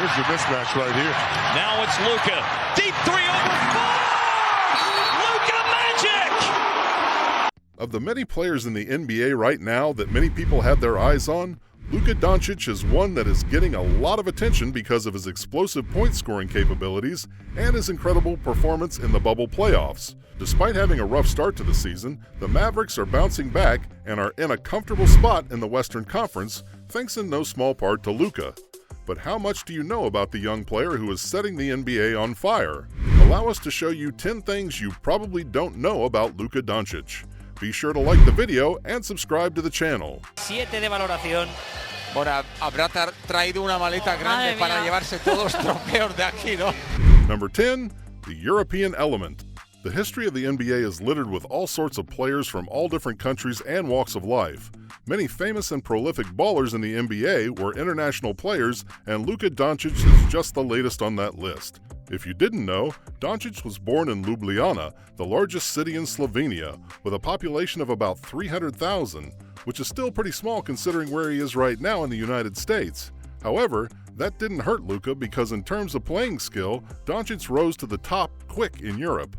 There's the mismatch right here. Now it's Luka. Deep three over four! Luka Magic! Of the many players in the NBA right now that many people have their eyes on, Luka Doncic is one that is getting a lot of attention because of his explosive point-scoring capabilities and his incredible performance in the bubble playoffs. Despite having a rough start to the season, the Mavericks are bouncing back and are in a comfortable spot in the Western Conference, thanks in no small part to Luka. But how much do you know about the young player who is setting the NBA on fire? Allow us to show you 10 things you probably don't know about Luka Doncic. Be sure to like the video and subscribe to the channel. 7 de valoración. Bueno, habrá traído una maleta grande para llevarse todos los trofeos de aquí, ¿no? Number 10, the European element. The history of the NBA is littered with all sorts of players from all different countries and walks of life. Many famous and prolific ballers in the NBA were international players, and Luka Doncic is just the latest on that list. If you didn't know, Doncic was born in Ljubljana, the largest city in Slovenia, with a population of about 300,000, which is still pretty small considering where he is right now in the United States. However, that didn't hurt Luka because in terms of playing skill, Doncic rose to the top quick in Europe.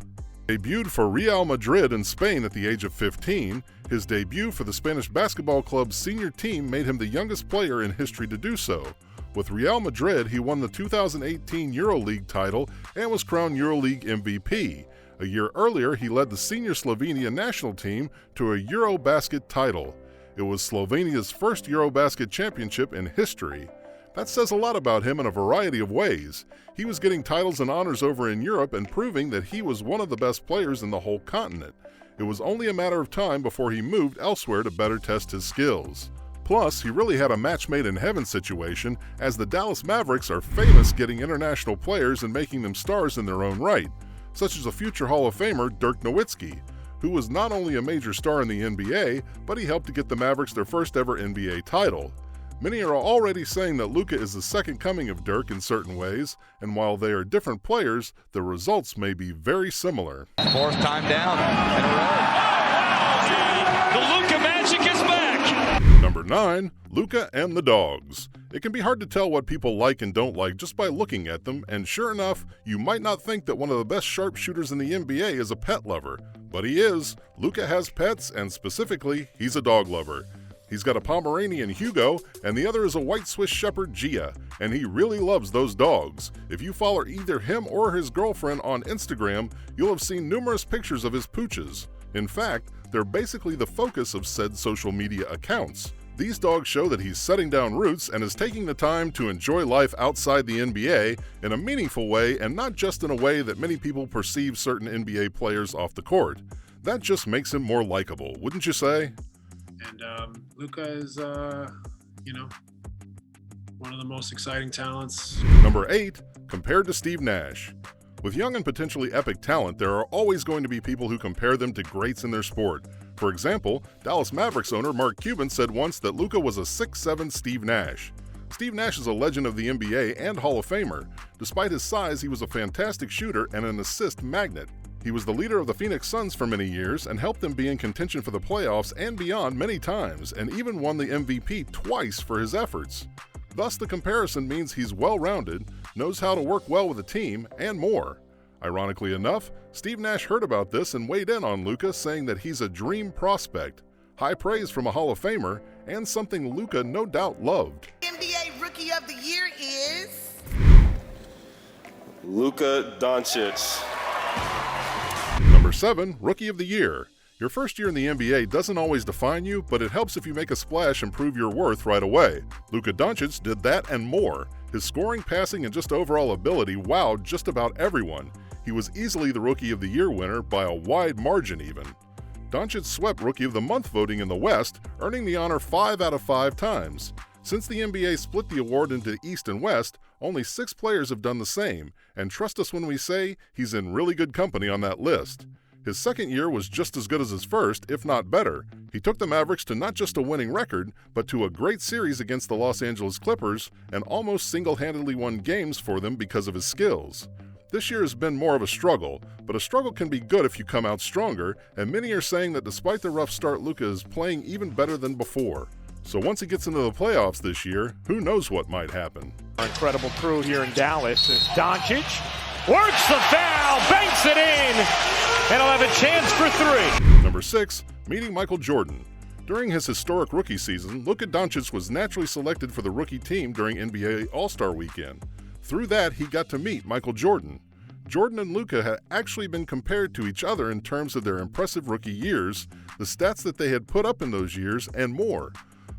Debuted for Real Madrid in Spain at the age of 15, his debut for the Spanish basketball club's senior team made him the youngest player in history to do so. With Real Madrid, he won the 2018 EuroLeague title and was crowned EuroLeague MVP. A year earlier, he led the senior Slovenian national team to a Eurobasket title. It was Slovenia's first Eurobasket championship in history. That says a lot about him in a variety of ways. He was getting titles and honors over in Europe and proving that he was one of the best players in the whole continent. It was only a matter of time before he moved elsewhere to better test his skills. Plus, he really had a match made in heaven situation, as the Dallas Mavericks are famous getting international players and making them stars in their own right, such as a future Hall of Famer Dirk Nowitzki, who was not only a major star in the NBA, but he helped to get the Mavericks their first ever NBA title. Many are already saying that Luka is the second coming of Dirk in certain ways, and while they are different players, the results may be very similar. Fourth time down in a row. The Luka Magic is back! Number 9, Luka and the dogs. It can be hard to tell what people like and don't like just by looking at them, and sure enough, you might not think that one of the best sharpshooters in the NBA is a pet lover. But he is. Luka has pets, and specifically, he's a dog lover. He's got a Pomeranian, Hugo, and the other is a white Swiss Shepherd, Gia, and he really loves those dogs. If you follow either him or his girlfriend on Instagram, you'll have seen numerous pictures of his pooches. In fact, they're basically the focus of said social media accounts. These dogs show that he's setting down roots and is taking the time to enjoy life outside the NBA in a meaningful way and not just in a way that many people perceive certain NBA players off the court. That just makes him more likable, wouldn't you say? And Luka is, one of the most exciting talents. Number 8, compared to Steve Nash. With young and potentially epic talent, there are always going to be people who compare them to greats in their sport. For example, Dallas Mavericks owner Mark Cuban said once that Luka was a 6'7" Steve Nash. Steve Nash is a legend of the NBA and Hall of Famer. Despite his size, he was a fantastic shooter and an assist magnet. He was the leader of the Phoenix Suns for many years and helped them be in contention for the playoffs and beyond many times, and even won the MVP twice for his efforts. Thus, the comparison means he's well-rounded, knows how to work well with a team, and more. Ironically enough, Steve Nash heard about this and weighed in on Luka, saying that he's a dream prospect. High praise from a Hall of Famer, and something Luka no doubt loved. NBA Rookie of the Year is Luka Doncic. Number 7, Rookie of the Year. Your first year in the NBA doesn't always define you, but it helps if you make a splash and prove your worth right away. Luka Doncic did that and more. His scoring, passing, and just overall ability wowed just about everyone. He was easily the Rookie of the Year winner by a wide margin even. Doncic swept Rookie of the Month voting in the West, earning the honor 5 out of 5 times. Since the NBA split the award into East and West, only 6 players have done the same, and trust us when we say he's in really good company on that list. His second year was just as good as his first, if not better. He took the Mavericks to not just a winning record, but to a great series against the Los Angeles Clippers, and almost single-handedly won games for them because of his skills. This year has been more of a struggle, but a struggle can be good if you come out stronger, and many are saying that despite the rough start, Luka is playing even better than before. So once he gets into the playoffs this year, who knows what might happen. Incredible crew here in Dallas as Doncic works the foul, banks it in, and he'll have a chance for 3. Number 6, meeting Michael Jordan. During his historic rookie season, Luka Doncic was naturally selected for the rookie team during NBA All-Star Weekend. Through that, he got to meet Michael Jordan. Jordan and Luka had actually been compared to each other in terms of their impressive rookie years, the stats that they had put up in those years, and more.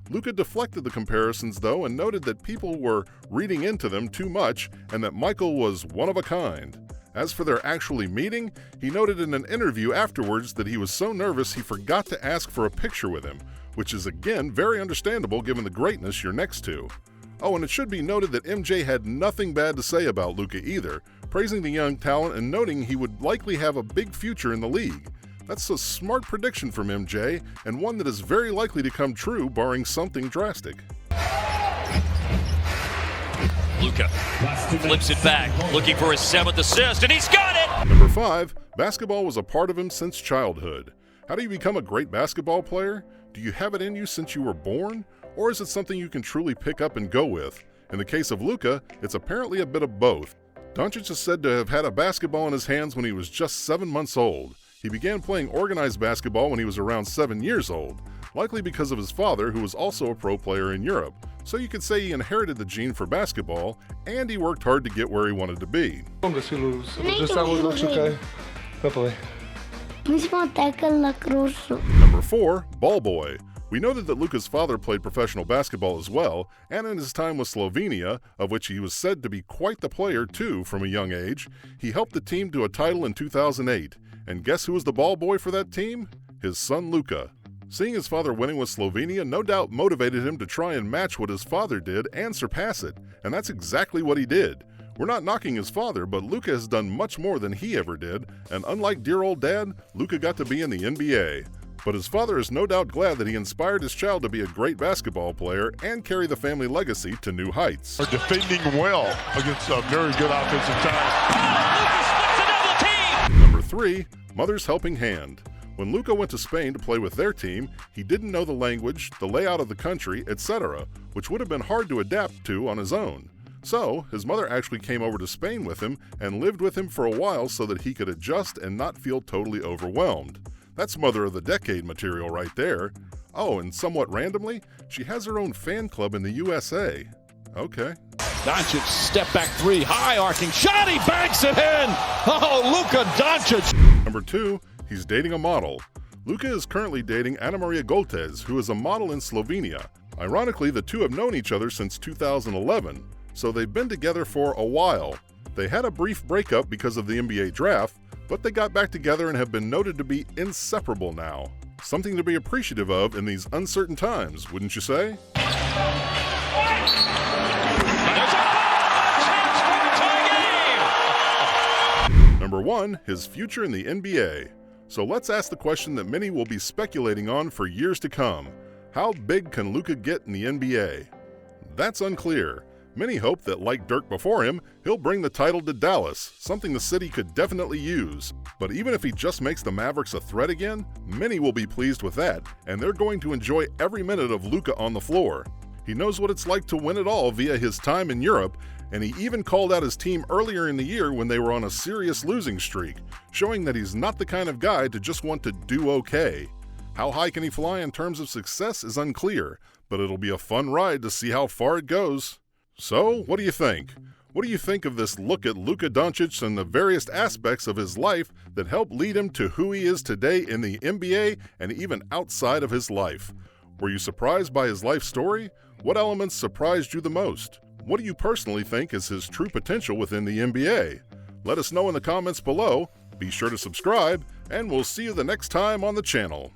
Luka deflected the comparisons, though, and noted that people were reading into them too much and that Michael was one of a kind. As for their actually meeting, he noted in an interview afterwards that he was so nervous he forgot to ask for a picture with him, which is again very understandable given the greatness you're next to. Oh, and it should be noted that MJ had nothing bad to say about Luka either, praising the young talent and noting he would likely have a big future in the league. That's a smart prediction from MJ, and one that is very likely to come true barring something drastic. Luka flips it back, looking for his 7th assist, and he's got it! Number 5, basketball was a part of him since childhood. How do you become a great basketball player? Do you have it in you since you were born? Or is it something you can truly pick up and go with? In the case of Luka, it's apparently a bit of both. Doncic is said to have had a basketball in his hands when he was just 7 months old. He began playing organized basketball when he was around 7 years old, likely because of his father, who was also a pro player in Europe. So you could say he inherited the gene for basketball, and he worked hard to get where he wanted to be. Number 4, ball boy. We noted that Luka's father played professional basketball as well, and in his time with Slovenia, of which he was said to be quite the player too from a young age, he helped the team to a title in 2008. And guess who was the ball boy for that team? His son Luka. Seeing his father winning with Slovenia no doubt motivated him to try and match what his father did and surpass it, and that's exactly what he did. We're not knocking his father, but Luka has done much more than he ever did, and unlike dear old dad, Luka got to be in the NBA. But his father is no doubt glad that he inspired his child to be a great basketball player and carry the family legacy to new heights. Are defending well against a very good offensive team. Number 3, mother's helping hand. When Luka went to Spain to play with their team, he didn't know the language, the layout of the country, etc., which would have been hard to adapt to on his own. So, his mother actually came over to Spain with him and lived with him for a while so that he could adjust and not feel totally overwhelmed. That's Mother of the Decade material right there. Oh, and somewhat randomly, she has her own fan club in the USA. Okay. Doncic step back 3, high arcing shot, he banks it in! Oh, Luka Doncic! Number 2, he's dating a model. Luka is currently dating Ana Maria Goltes, who is a model in Slovenia. Ironically, the two have known each other since 2011, so they've been together for a while. They had a brief breakup because of the NBA draft, but they got back together and have been noted to be inseparable now. Something to be appreciative of in these uncertain times, wouldn't you say? Number 1, his future in the NBA. So let's ask the question that many will be speculating on for years to come. How big can Luka get in the NBA? That's unclear. Many hope that, like Dirk before him, he'll bring the title to Dallas, something the city could definitely use. But even if he just makes the Mavericks a threat again, many will be pleased with that, and they're going to enjoy every minute of Luka on the floor. He knows what it's like to win it all via his time in Europe, and he even called out his team earlier in the year when they were on a serious losing streak, showing that he's not the kind of guy to just want to do okay. How high can he fly in terms of success is unclear, but it'll be a fun ride to see how far it goes. So, what do you think? What do you think of this look at Luka Doncic and the various aspects of his life that helped lead him to who he is today in the NBA and even outside of his life? Were you surprised by his life story? What elements surprised you the most? What do you personally think is his true potential within the NBA? Let us know in the comments below. Be sure to subscribe, and we'll see you the next time on the channel.